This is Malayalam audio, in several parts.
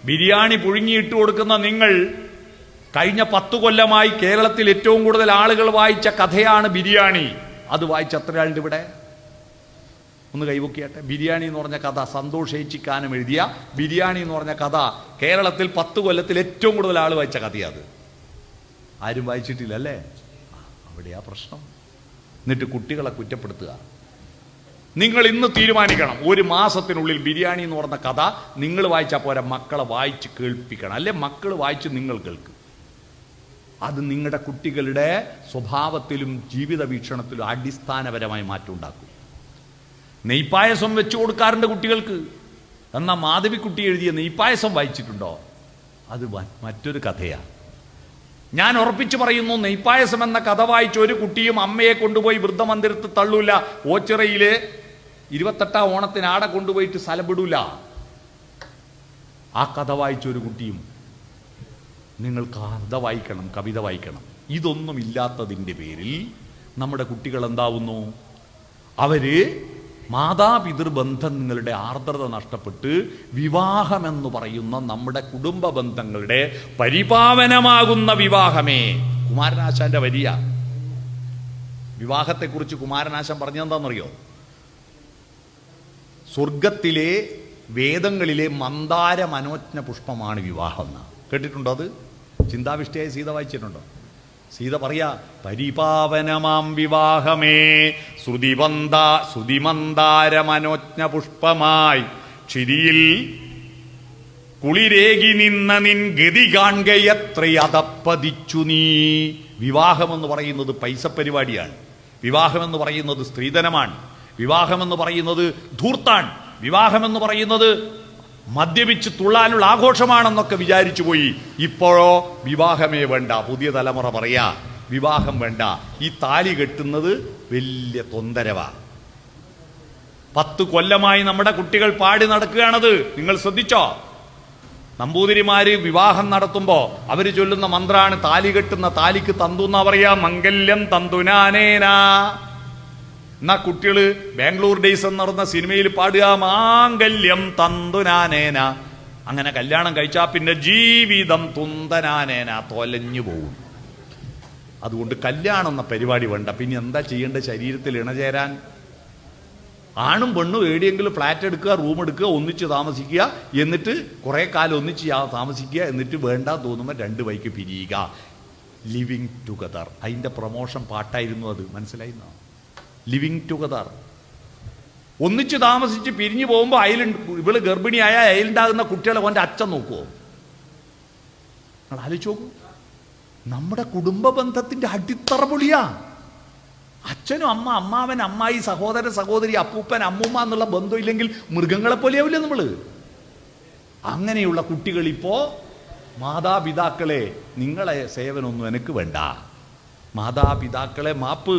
ബിരിയാണി പുഴുങ്ങിയിട്ട് കൊടുക്കുന്ന നിങ്ങൾ കഴിഞ്ഞ 10 കൊല്ലമായി കേരളത്തിൽ ഏറ്റവും കൂടുതൽ ആളുകൾ വായിച്ച കഥയാണ് ബിരിയാണി. അത് വായിച്ച എത്ര ആളുണ്ട് ഇവിടെ? ഒന്ന് കൈവക്കിയാട്ടെ. ബിരിയാണി എന്ന് പറഞ്ഞ കഥ സന്തോഷ് ഏച്ചിക്കാനം എഴുതിയ ബിരിയാണി എന്ന് പറഞ്ഞ കഥ കേരളത്തിൽ 10 കൊല്ലത്തിൽ ഏറ്റവും കൂടുതൽ ആൾ വായിച്ച കഥയത്. ആരും വായിച്ചിട്ടില്ല അല്ലേ? അവിടെയാ പ്രശ്നം. എന്നിട്ട് കുട്ടികളെ കുറ്റപ്പെടുത്തുക. നിങ്ങൾ ഇന്ന് തീരുമാനിക്കണം, 1 മാസത്തിനുള്ളിൽ ബിരിയാണി എന്ന് പറഞ്ഞ കഥ നിങ്ങൾ വായിച്ചാൽ പോരാ, മക്കളെ വായിച്ച് കേൾപ്പിക്കണം. അല്ലെ മക്കൾ വായിച്ച് നിങ്ങൾ കേൾക്കും. അത് നിങ്ങളുടെ കുട്ടികളുടെ സ്വഭാവത്തിലും ജീവിത വീക്ഷണത്തിലും അടിസ്ഥാനപരമായി മാറ്റം ഉണ്ടാക്കും. നെയ്പായസം വെച്ചു കൊടുക്കാറുണ്ട് കുട്ടികൾക്ക്. എന്നാൽ മാധവിക്കുട്ടി എഴുതിയ നെയ്പായസം വായിച്ചിട്ടുണ്ടോ? അത് മറ്റൊരു കഥയാണ്. ഞാൻ ഉറപ്പിച്ചു പറയുന്നു, നെയ്പായസം എന്ന കഥ വായിച്ച ഒരു കുട്ടിയും അമ്മയെ കൊണ്ടുപോയി വൃദ്ധമന്ദിരത്തിൽ തള്ളൂല. ഓച്ചിറയില് 28ാം ഓണത്തിന് ആടെ കൊണ്ടുപോയിട്ട് സ്ഥലപ്പെടൂല. ആ കഥ വായിച്ച ഒരു കുട്ടിയും. നിങ്ങൾ കഥ വായിക്കണം, കവിത വായിക്കണം. ഇതൊന്നും ഇല്ലാത്തതിൻ്റെ പേരിൽ നമ്മുടെ കുട്ടികൾ എന്താവുന്നു? അവര് മാതാപിതൃബന്ധങ്ങളുടെ ആർദ്രത നഷ്ടപ്പെട്ട് വിവാഹമെന്ന് പറയുന്ന നമ്മുടെ കുടുംബ ബന്ധങ്ങളുടെ പരിപാവനമാകുന്ന വിവാഹമേ. കുമാരനാശാന്റെ വരിയ വിവാഹത്തെക്കുറിച്ച് കുമാരനാശാൻ പറഞ്ഞെന്താണെന്നറിയോ? സ്വർഗത്തിലെ വേദങ്ങളിലെ മന്ദാര മനോജ്ഞ പുഷ്പമാണ് വിവാഹം എന്ന് കേട്ടിട്ടുണ്ടോ? അത് ചിന്താവിഷ്ടയായ സീത വായിച്ചിട്ടുണ്ടോ? സീത പറയാ, പരിപാവനമാം വിവാഹമേ ശ്രുതിമന്ദാര മനോജ്ഞ പുഷ്പമായി ക്ഷിതിയിൽ കുളിരേകി നിന്ന നിൻ ഗതി കാണുകയത്രയതപ്പതിച്ചു നീ. വിവാഹമെന്ന് പറയുന്നത് പൈസ പരിപാടിയാണ്. വിവാഹമെന്ന് പറയുന്നത് സ്ത്രീധനമാണ്. വിവാഹമെന്ന് പറയുന്നത് ധൂർത്താണ്. വിവാഹമെന്ന് പറയുന്നത് മദ്യപിച്ച് തുള്ളാനുള്ള ആഘോഷമാണെന്നൊക്കെ വിചാരിച്ചു പോയി. ഇപ്പോഴോ വിവാഹമേ വേണ്ട. പുതിയ തലമുറ പറയാ വിവാഹം വേണ്ട. ഈ താലി കെട്ടുന്നത് വലിയ തൊന്തരവാ. 10 കൊല്ലമായി നമ്മുടെ കുട്ടികൾ പാടി നടക്കുകയാണത്. നിങ്ങൾ ശ്രദ്ധിച്ചോ? നമ്പൂതിരിമാര് വിവാഹം നടത്തുമ്പോ അവര് ചൊല്ലുന്ന മന്ത്രാണ് താലി കെട്ടുന്ന താലിക്ക് തന്തു എന്നാ പറയാ, മംഗല്യം തന്തുനാനേന. എന്നാ കുട്ടികള് ബാംഗ്ലൂർ ഡേയ്സ് എന്ന് നടന്ന സിനിമയിൽ പാടുക മാംഗല്യം തന്തുനാനേന. അങ്ങനെ കല്യാണം കഴിച്ചാ പിന്നെ ജീവിതം തുന്തനാനേന, തൊലഞ്ഞു പോകും. അതുകൊണ്ട് കല്യാണം എന്ന പരിപാടി വേണ്ട. പിന്നെ എന്താ ചെയ്യേണ്ടത്? ശരീരത്തിൽ ഇണചേരാൻ ആണും പെണ്ണും എവിടെയെങ്കിലും ഫ്ലാറ്റ് എടുക്കുക, റൂം എടുക്കുക, ഒന്നിച്ച് താമസിക്കുക, എന്നിട്ട് കുറെ കാലം ഒന്നിച്ച് താമസിക്കുക, എന്നിട്ട് വേണ്ട തോന്നുമ്പോൾ 2 വഴിക്ക് പിരിയുക. Living together. അതിന്റെ പ്രൊമോഷൻ പാട്ടായിരുന്നു അത്. മനസ്സിലായിരുന്നോ? Living together. ഒന്നിച്ച് താമസിച്ച് പിരിഞ്ഞു പോകുമ്പോൾ ഇവള് ഗർഭിണിയായ അയലുണ്ടാകുന്ന കുട്ടികളെ ഓൻ്റെ അച്ഛൻ നോക്കുവോ? നിങ്ങൾ ആലോചിച്ച് നോക്കൂ. നമ്മുടെ കുടുംബ ബന്ധത്തിന്റെ അടിത്തറ പൊളിയാ. അച്ഛനും അമ്മ, അമ്മാവൻ, അമ്മായി, സഹോദരൻ, സഹോദരി, അപ്പൂപ്പൻ, അമ്മൂമ്മ എന്നുള്ള ബന്ധമില്ലെങ്കിൽ മൃഗങ്ങളെ പോലെയാവില്ലേ നമ്മള്? അങ്ങനെയുള്ള കുട്ടികൾ ഇപ്പോ മാതാപിതാക്കളെ, നിങ്ങളെ സേവനമൊന്നും എനിക്ക് വേണ്ട, മാതാപിതാക്കളെ മാപ്പ്,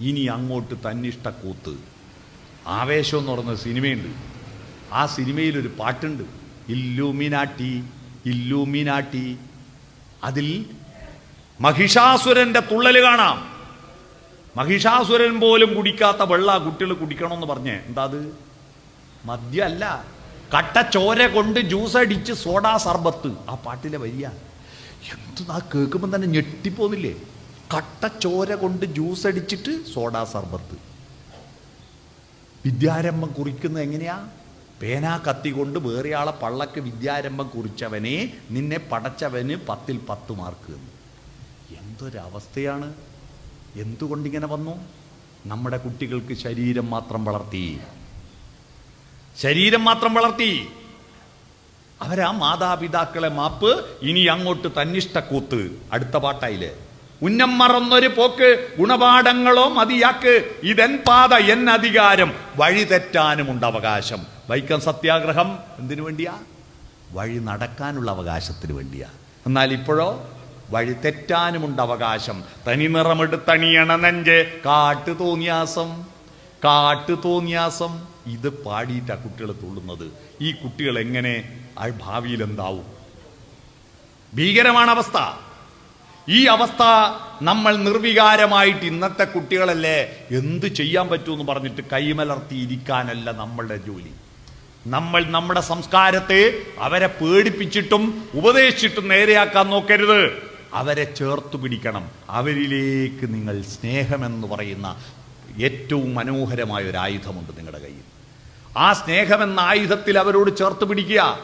ഇനി അങ്ങോട്ട് തന്നിഷ്ടക്കൂത്ത്. ആവേശം എന്ന് പറഞ്ഞ സിനിമയുണ്ട്. ആ സിനിമയിലൊരു പാട്ടുണ്ട്, ഇല്ലൂമിനാട്ടി ഇല്ലൂമിനാട്ടി. അതിൽ മഹിഷാസുരന്റെ തുള്ളല് കാണാം. മഹിഷാസുരൻ പോലും കുടിക്കാത്ത വെള്ള കുട്ടികൾ കുടിക്കണമെന്ന് പറഞ്ഞേ. എന്താ അത്? മദ്യമല്ല, കട്ടച്ചോര കൊണ്ട് ജ്യൂസ് അടിച്ച് സോഡാ സർബത്ത്. ആ പാട്ടിലെ വരിക എന്താ കേൾക്കുമ്പോൾ തന്നെ ഞെട്ടിപ്പോന്നില്ലേ? കട്ടച്ചോര കൊണ്ട് ജ്യൂസ് അടിച്ചിട്ട് സോഡാ സർബത്ത്. വിദ്യാരംഭം കുറിക്കുന്നത് എങ്ങനെയാ? പേനാ കത്തി കൊണ്ട് വേറെ ആളെ പള്ളക്ക് വിദ്യാരംഭം കുറിച്ചവനെ നിന്നെ പടച്ചവന് 10ൽ 10 മാർക്ക് തന്നു. എന്തൊരവസ്ഥയാണ്! എന്തുകൊണ്ടിങ്ങനെ വന്നു? നമ്മുടെ കുട്ടികൾക്ക് ശരീരം മാത്രം വളർത്തി, ശരീരം മാത്രം വളർത്തി. അവരാ മാതാപിതാക്കളെ മാപ്പ്, ഇനി അങ്ങോട്ട് തന്നിഷ്ടക്കൂത്ത്. അടുത്ത പാട്ടായില്ലേ, ഉന്നം മറന്നൊരു പോക്ക് ഗുണപാഠങ്ങളോ മതിയാക്ക്, ഇതെൻ പാത എൻ അധികാരം, വഴി തെറ്റാനുമുണ്ട് അവകാശം. വൈക്കം സത്യാഗ്രഹം എന്തിനു വേണ്ടിയാ? വഴി നടക്കാനുള്ള അവകാശത്തിന് വേണ്ടിയാ. എന്നാൽ ഇപ്പോഴോ വഴി തെറ്റാനുമുണ്ട് അവകാശം. തനി നിറമെടുത്തണിയണ നെഞ്ചെ കാട്ടു തോന്നിയാസം, കാട്ടു തോന്നിയാസം. ഇത് പാടിയിട്ടാ കുട്ടികൾ തുള്ളുന്നത്. ഈ കുട്ടികൾ എങ്ങനെ ഭാവിയിൽ എന്താവും? ഭീകരമാണ് അവസ്ഥ. ഈ അവസ്ഥ നമ്മൾ നിർവികാരമായിട്ട്, ഇന്നത്തെ കുട്ടികളല്ലേ എന്ത് ചെയ്യാൻ പറ്റുമെന്ന് പറഞ്ഞിട്ട് കൈമലർത്തിയിരിക്കാനല്ല നമ്മളുടെ ജോലി. നമ്മൾ നമ്മുടെ സംസ്കാരത്തെ അവരെ പേടിപ്പിച്ചിട്ടും ഉപദേശിച്ചിട്ടും നേരെയാക്കാൻ നോക്കരുത്. അവരെ ചേർത്തു പിടിക്കണം. അവരിലേക്ക് നിങ്ങൾ സ്നേഹമെന്ന് പറയുന്ന ഏറ്റവും മനോഹരമായ ഒരു ആയുധമുണ്ട് നിങ്ങളുടെ കയ്യിൽ. ആ സ്നേഹമെന്ന ആയുധത്തിൽ അവരോട് ചേർത്ത് പിടിക്കുക.